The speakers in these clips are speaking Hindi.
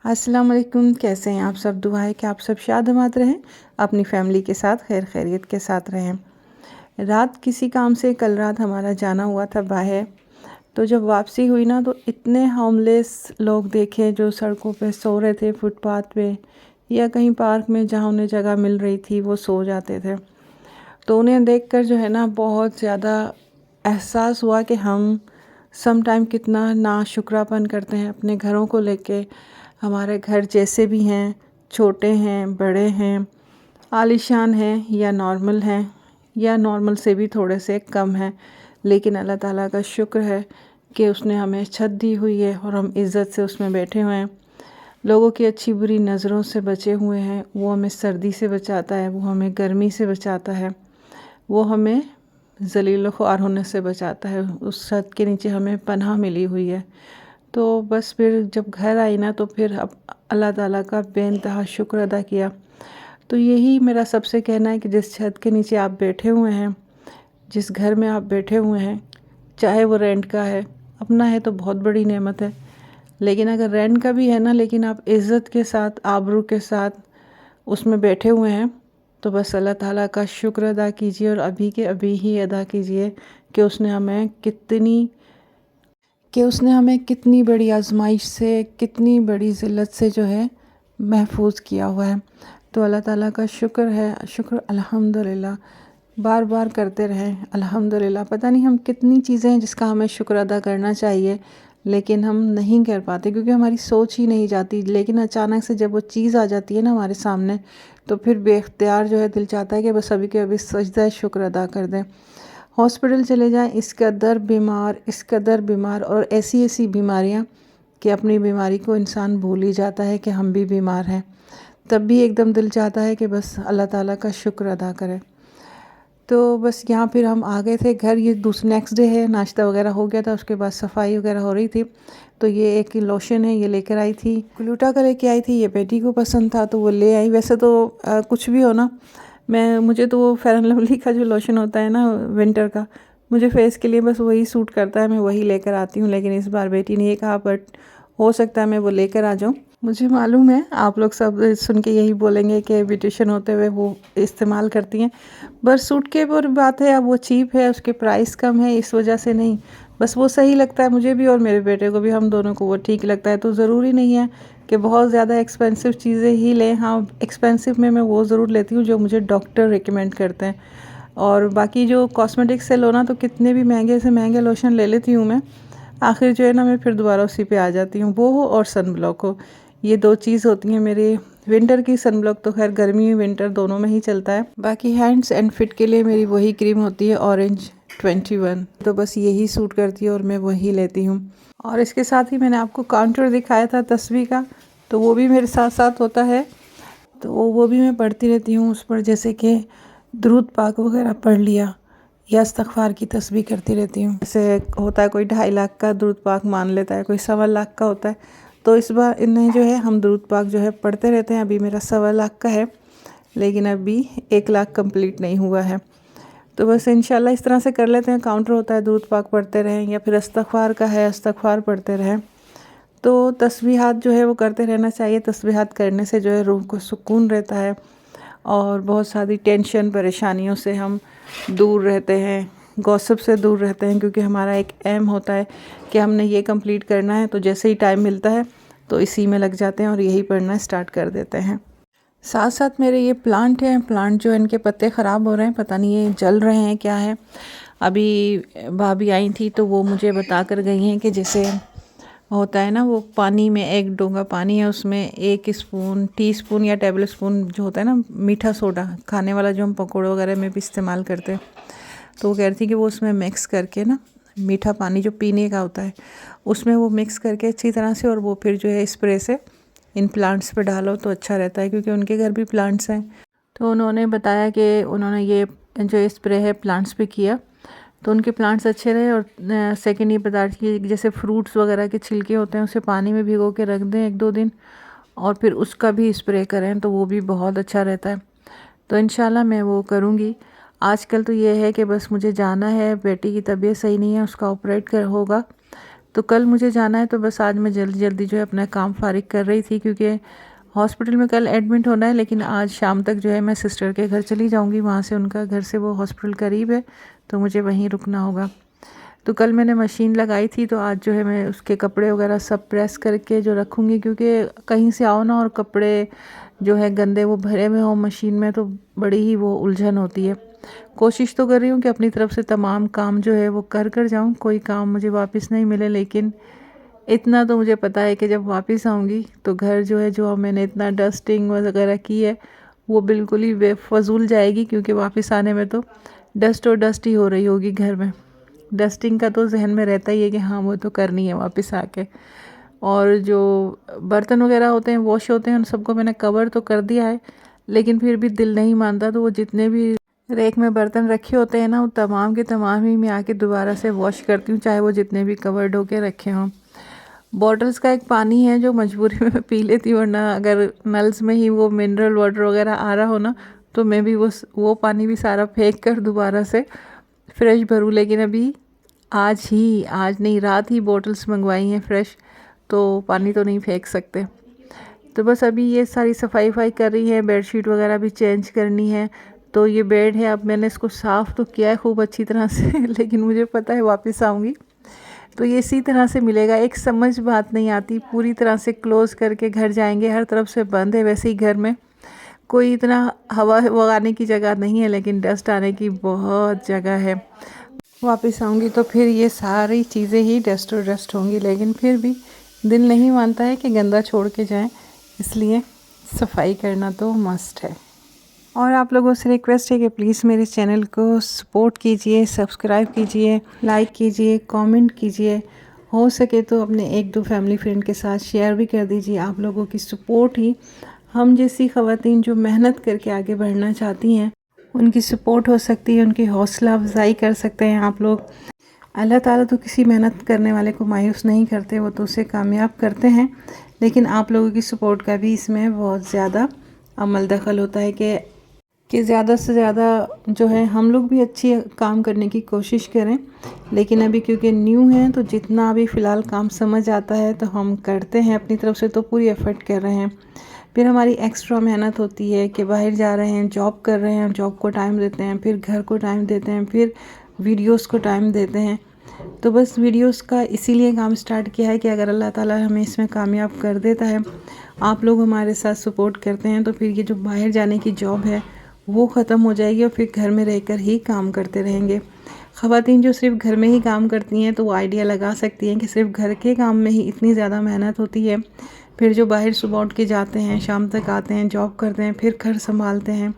अस्सलाम वालेकुम। कैसे हैं आप सब? दुआ है कि आप सब शाद-माद रहें, अपनी फैमिली के साथ खैर खैरियत के साथ रहें। रात किसी काम से कल रात हमारा जाना हुआ था बाहर, तो जब वापसी हुई ना तो इतने होमलेस लोग देखे जो सड़कों पे सो रहे थे, फुटपाथ पे या कहीं पार्क में जहाँ उन्हें जगह मिल रही थी वो सो जाते थे। तो उन्हें देखकर जो है ना बहुत ज़्यादा एहसास हुआ कि हम सम टाइम कितना नाशुक्रापन करते हैं अपने घरों को लेके। हमारे घर जैसे भी हैं, छोटे हैं, बड़े हैं, आलीशान हैं या नॉर्मल हैं या नॉर्मल से भी थोड़े से कम हैं, लेकिन अल्लाह ताला का शुक्र है कि उसने हमें छत दी हुई है और हम इज़्ज़त से उसमें बैठे हुए हैं। लोगों की अच्छी बुरी नज़रों से बचे हुए हैं। वो हमें सर्दी से बचाता है, वो हमें गर्मी से बचाता है, वो हमें ज़लील व ख्वार होने से बचाता है। उस छत के नीचे हमें पनाह मिली हुई है। तो बस फिर जब घर आई ना तो फिर अब अल्लाह ताला का बेइंतहा शुक्र अदा किया। तो यही मेरा सबसे कहना है कि जिस छत के नीचे आप बैठे हुए हैं, जिस घर में आप बैठे हुए हैं, चाहे वो रेंट का है, अपना है तो बहुत बड़ी नेमत है। लेकिन अगर रेंट का भी है ना, लेकिन आप इज़्ज़त के साथ, आबरू के साथ उसमें बैठे हुए हैं, तो बस अल्लाह ताला का शुक्र अदा कीजिए और अभी के अभी ही अदा कीजिए कि उसने हमें कितनी बड़ी आज़माइश से, कितनी बड़ी ज़िल्लत से जो है महफूज़ किया हुआ है। तो अल्लाह ताला का शुक्र है, शुक्र अल्हम्दुलिल्लाह बार बार करते रहें अल्हम्दुलिल्लाह। पता नहीं हम कितनी चीज़ें हैं जिसका हमें शुक्र अदा करना चाहिए, लेकिन हम नहीं कर पाते क्योंकि हमारी सोच ही नहीं जाती। लेकिन अचानक से जब वो चीज़ आ जाती है ना हमारे सामने, तो फिर बेख्तियार जो है दिल चाहता है कि बस अभी के अभी सजदा शुक्र अदा कर दें। हॉस्पिटल चले जाएं, इस कदर बीमार और ऐसी ऐसी बीमारियां कि अपनी बीमारी को इंसान भूल ही जाता है कि हम भी बीमार हैं। तब भी एकदम दिल चाहता है कि बस अल्लाह ताला का शुक्र अदा करें। तो बस यहाँ फिर हम आ गए थे घर। ये नेक्स्ट डे है, नाश्ता वगैरह हो गया था, उसके बाद सफाई वगैरह हो रही थी। तो ये एक लोशन है, ये लेकर आई थी, ग्लूटा का लेके आई थी। ये बेटी को पसंद था तो वो ले आई। वैसे तो कुछ भी हो ना, मुझे तो वो फेयर एंड लवली का जो लोशन होता है ना विंटर का, मुझे फेस के लिए बस वही सूट करता है, मैं वही लेकर आती हूँ। लेकिन इस बार बेटी ने ये कहा, बट हो सकता है मैं वो लेकर आ जाऊँ। मुझे मालूम है आप लोग सब सुन के यही बोलेंगे कि ब्यूटिशियन होते हुए वो इस्तेमाल करती हैं। बस सूट के ऊपर बात है, अब वो चीप है, उसके प्राइस कम है, इस वजह से नहीं, बस वो सही लगता है मुझे भी और मेरे बेटे को भी, हम दोनों को वो ठीक लगता है। तो ज़रूरी नहीं है कि बहुत ज़्यादा एक्सपेंसिव चीज़ें ही लें। हाँ, एक्सपेंसिव में मैं वो ज़रूर लेती हूँ जो मुझे डॉक्टर रिकमेंड करते हैं। और बाकी जो कॉस्मेटिक्स से लो ना, तो कितने भी महंगे से महंगे लोशन ले लेती हूँ मैं, आखिर जो है ना मैं फिर दोबारा उसी पे आ जाती हूँ। वो हो और सन ब्लॉक हो, ये दो चीज़ होती हैं मेरे। विंटर की सन ब्लॉक तो खैर गर्मी विंटर दोनों में ही चलता है। बाकी हैंड्स एंड फिट के लिए मेरी वही क्रीम होती है, ऑरेंज 21। तो बस यही सूट करती है और मैं वही लेती हूँ। और इसके साथ ही मैंने आपको काउंटर दिखाया था तस्वीर का, तो वो भी मेरे साथ साथ होता है। तो वो भी मैं पढ़ती रहती हूँ उस पर, जैसे कि दुरूद पाक वगैरह पढ़ लिया या इस्तग़फ़ार की तस्बीह करती रहती हूँ। जैसे होता है कोई 2.5 लाख का दुरूद पाक मान लेता है, कोई 1.25 लाख का होता है। तो इस बार इन्हें जो है हम दुरूद पाक जो है पढ़ते रहते हैं। अभी मेरा 1.25 लाख का है, लेकिन अभी 1 लाख कंप्लीट नहीं हुआ है। तो बस इंशाल्लाह इस तरह से कर लेते हैं। काउंटर होता है, दुरूद पाक पढ़ते रहें, या फिर इस्तग़फ़ार का है, इस्तग़फ़ार पढ़ते रहें। तो तस्बीहात जो है वो करते रहना चाहिए। तस्बीहात करने से जो है रूह को सुकून रहता है और बहुत सारी टेंशन परेशानियों से हम दूर रहते हैं, गॉसिप से दूर रहते हैं, क्योंकि हमारा एक एम होता है कि हमने ये कंप्लीट करना है। तो जैसे ही टाइम मिलता है तो इसी में लग जाते हैं और यही पढ़ना स्टार्ट कर देते हैं। साथ साथ मेरे ये प्लांट हैं, प्लांट जो इनके पत्ते ख़राब हो रहे हैं, पता नहीं ये जल रहे हैं क्या है। अभी भाभी आई थी तो वो मुझे बता कर गई हैं कि जैसे होता है ना, वो पानी में, एक डोंगा पानी है, उसमें 1 स्पून, टीस्पून या टेबल स्पून जो होता है ना मीठा सोडा खाने वाला, जो हम पकौड़े वगैरह में भी इस्तेमाल करते हैं, तो वो कह रही थी कि वो उसमें मिक्स करके ना, मीठा पानी जो पीने का होता है उसमें वो मिक्स करके अच्छी तरह से, और वो फिर जो है स्प्रे से इन प्लांट्स पे डालो तो अच्छा रहता है, क्योंकि उनके घर भी प्लांट्स हैं। तो उन्होंने बताया कि उन्होंने ये जो स्प्रे है प्लांट्स पे किया तो उनके प्लांट्स अच्छे रहे। और सेकेंड ये पदार्थ की, जैसे फ्रूट्स वगैरह के छिलके होते हैं उसे पानी में भिगो के रख दें 1-2 दिन और फिर उसका भी स्प्रे करें तो वो भी बहुत अच्छा रहता है। तो इंशाल्लाह मैं वो करूँगी। आजकल तो ये है कि बस मुझे जाना है, बेटी की तबीयत सही नहीं है, उसका ऑपरेट कर होगा, तो कल मुझे जाना है, तो बस आज मैं जल्दी जल्दी जो है अपना काम फारिग कर रही थी, क्योंकि हॉस्पिटल में कल एडमिट होना है, लेकिन आज शाम तक जो है मैं सिस्टर के घर चली जाऊंगी। वहाँ से उनका घर से वो हॉस्पिटल करीब है, तो मुझे वहीं रुकना होगा। तो कल मैंने मशीन लगाई थी, तो आज जो है मैं उसके कपड़े वगैरह सब प्रेस करके जो रखूँगी, क्योंकि कहीं से आओ ना और कपड़े जो है गंदे वो भरे हुए हों मशीन में, तो बड़ी ही वो उलझन होती है। कोशिश तो कर रही हूँ कि अपनी तरफ से तमाम काम जो है वो कर जाऊँ, कोई काम मुझे वापस नहीं मिले, लेकिन इतना तो मुझे पता है कि जब वापस आऊँगी तो घर जो है, जो मैंने इतना डस्टिंग वगैरह की है, वो बिल्कुल ही बेफजूल जाएगी, क्योंकि वापस आने में तो डस्ट और डस्ट ही हो रही होगी घर में। डस्टिंग का तो जहन में रहता ही है कि हाँ वो तो करनी है वापस आके। और जो बर्तन वगैरह होते हैं, वॉश होते हैं, उन सबको मैंने कवर तो कर दिया है, लेकिन फिर भी दिल नहीं मानता। तो वो जितने भी रैक में बर्तन रखे होते हैं ना, वो तमाम के तमाम ही मैं आके दोबारा से वॉश करती हूँ, चाहे वो जितने भी कवर्ड होके रखे हों। बॉटल्स का एक पानी है जो मजबूरी में मैं पी लेती हूँ, वरना अगर नल्स में ही वो मिनरल वाटर वगैरह आ रहा हो ना, तो मैं भी वो पानी भी सारा फेंक कर दोबारा से फ्रेश भरूँ। लेकिन अभी आज नहीं, रात ही बॉटल्स मंगवाई हैं फ्रेश, तो पानी तो नहीं फेंक सकते। तो बस अभी ये सारी सफाई कर रही है, बेडशीट वगैरह भी चेंज करनी है। तो ये बेड है, अब मैंने इसको साफ़ तो किया है खूब अच्छी तरह से लेकिन मुझे पता है वापस आऊँगी तो ये इसी तरह से मिलेगा। एक समझ बात नहीं आती, पूरी तरह से क्लोज़ करके घर जाएंगे, हर तरफ से बंद है। वैसे ही घर में कोई इतना हवा वगाने की जगह नहीं है, लेकिन डस्ट आने की बहुत जगह है। वापस आऊँगी तो फिर ये सारी चीज़ें ही डस्ट और डस्ट होंगी, लेकिन फिर भी दिल नहीं मानता है कि गंदा छोड़ के जाएं, इसलिए सफाई करना तो मस्ट है। और आप लोगों से रिक्वेस्ट है कि प्लीज़ मेरे चैनल को सपोर्ट कीजिए, सब्सक्राइब कीजिए, लाइक कीजिए, कमेंट कीजिए। हो सके तो अपने 1-2 फैमिली फ्रेंड के साथ शेयर भी कर दीजिए। आप लोगों की सपोर्ट ही हम जैसी ख़वातीन जो मेहनत करके आगे बढ़ना चाहती हैं, उनकी सपोर्ट हो सकती है, उनकी हौसला अफजाई कर सकते हैं आप लोग। अल्लाह ताला तो किसी मेहनत करने वाले को मायूस नहीं करते, वो तो उसे कामयाब करते हैं। लेकिन आप लोगों की सपोर्ट का भी इसमें बहुत ज़्यादा अमल दखल होता है कि ज़्यादा से ज़्यादा जो है हम लोग भी अच्छी काम करने की कोशिश करें। लेकिन अभी क्योंकि न्यू हैं, तो जितना अभी फ़िलहाल काम समझ आता है तो हम करते हैं अपनी तरफ से, तो पूरी एफ़र्ट कर रहे हैं। फिर हमारी एक्स्ट्रा मेहनत होती है कि बाहर जा रहे हैं, जॉब कर रहे हैं, जॉब को टाइम देते हैं, फिर घर को टाइम देते हैं, फिर वीडियोस को टाइम देते हैं। तो बस वीडियोस का इसीलिए काम स्टार्ट किया है कि अगर अल्लाह ताला हमें इसमें कामयाब कर देता है, आप लोग हमारे साथ सपोर्ट करते हैं, तो फिर ये जो बाहर जाने की जॉब है वो ख़त्म हो जाएगी और फिर घर में रहकर ही काम करते रहेंगे। ख़वातीन जो सिर्फ घर में ही काम करती हैं, तो वो आइडिया लगा सकती हैं कि सिर्फ घर के काम में ही इतनी ज़्यादा मेहनत होती है। फिर जो बाहर सुबह उठ के जाते हैं, शाम तक आते हैं, जॉब करते हैं, फिर घर संभालते हैं,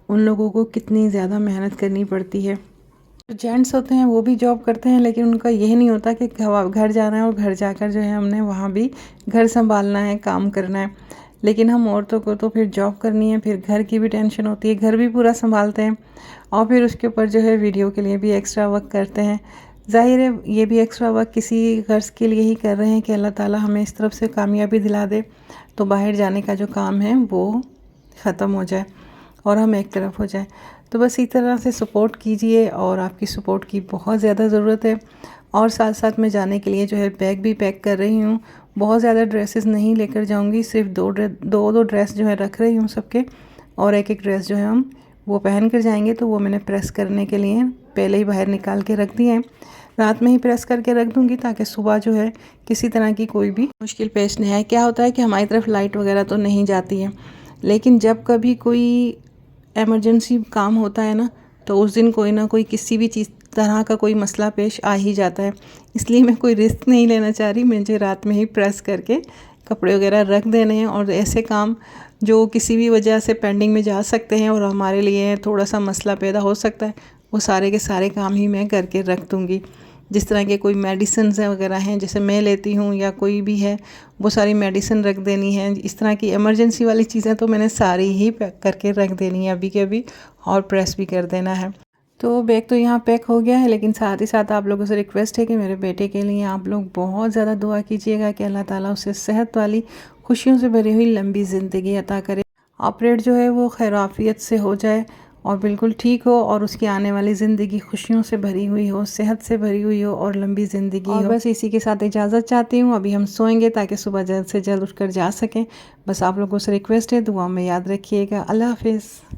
उन लोगों को कितनी ज़्यादा मेहनत करनी पड़ती है। जो जेंट्स होते हैं वो भी जॉब करते हैं, लेकिन उनका यह नहीं होता कि घर जाना है और घर जाकर जो है हमने वहाँ भी घर संभालना है, काम करना है। लेकिन हम औरतों को तो फिर जॉब करनी है, फिर घर की भी टेंशन होती है, घर भी पूरा संभालते हैं और फिर उसके ऊपर जो है वीडियो के लिए भी एक्स्ट्रा वर्क करते हैं। ज़ाहिर है ये भी एक्स्ट्रा वर्क किसी गर्ज के लिए ही कर रहे हैं कि अल्लाह ताला हमें इस तरफ से कामयाबी दिला दे, तो बाहर जाने का जो काम है वो ख़त्म हो जाए और हम एक तरफ हो जाए। तो बस इस तरह से सपोर्ट कीजिए, और आपकी सपोर्ट की बहुत ज़्यादा ज़रूरत है। और साथ साथ मैं जाने के लिए जो है बैग भी पैक कर रही हूँ। बहुत ज़्यादा ड्रेसेस नहीं लेकर जाऊँगी, सिर्फ दो ड्रेस जो है रख रही हूँ सबके, और एक ड्रेस जो है हम वो पहन कर जाएंगे। तो वो मैंने प्रेस करने के लिए पहले ही बाहर निकाल के रख दिए हैं। रात में ही प्रेस करके रख दूँगी ताकि सुबह जो है किसी तरह की कोई भी मुश्किल पेश नहीं आए। क्या होता है कि हमारी तरफ लाइट वगैरह तो नहीं जाती है, लेकिन जब कभी कोई एमरजेंसी काम होता है ना, तो उस दिन कोई ना कोई किसी भी चीज़ तरह का कोई मसला पेश आ ही जाता है। इसलिए मैं कोई रिस्क नहीं लेना चाह रही, मुझे रात में ही प्रेस करके कपड़े वगैरह रख देने हैं। और ऐसे काम जो किसी भी वजह से पेंडिंग में जा सकते हैं और हमारे लिए थोड़ा सा मसला पैदा हो सकता है, वो सारे के सारे काम ही मैं करके रख दूँगी। जिस तरह के कोई मेडिसिन वगैरह हैं, जैसे मैं लेती हूँ या कोई भी है, वो सारी मेडिसिन रख देनी है। इस तरह की इमरजेंसी वाली चीज़ें तो मैंने सारी ही पैक करके रख देनी है अभी के अभी, और प्रेस भी कर देना है। तो बैग तो यहाँ पैक हो गया है, लेकिन साथ ही साथ आप लोगों से रिक्वेस्ट है कि मेरे बेटे के लिए आप लोग बहुत ज़्यादा दुआ कीजिएगा कि अल्लाह ताला उसे सेहत वाली, खुशियों से भरी हुई लंबी ज़िंदगी अता करे। ऑपरेट जो है वो खैराफियत से हो जाए और बिल्कुल ठीक हो और उसकी आने वाली ज़िंदगी खुशियों से भरी हुई हो, सेहत से भरी हुई हो और लंबी ज़िंदगी हो। बस इसी के साथ इजाज़त चाहती हूँ। अभी हम सोएंगे ताकि सुबह जल्द से जल्द उठकर जा सकें। बस आप लोगों से रिक्वेस्ट है, दुआ में याद रखिएगा। अल्लाह हाफ़िज़।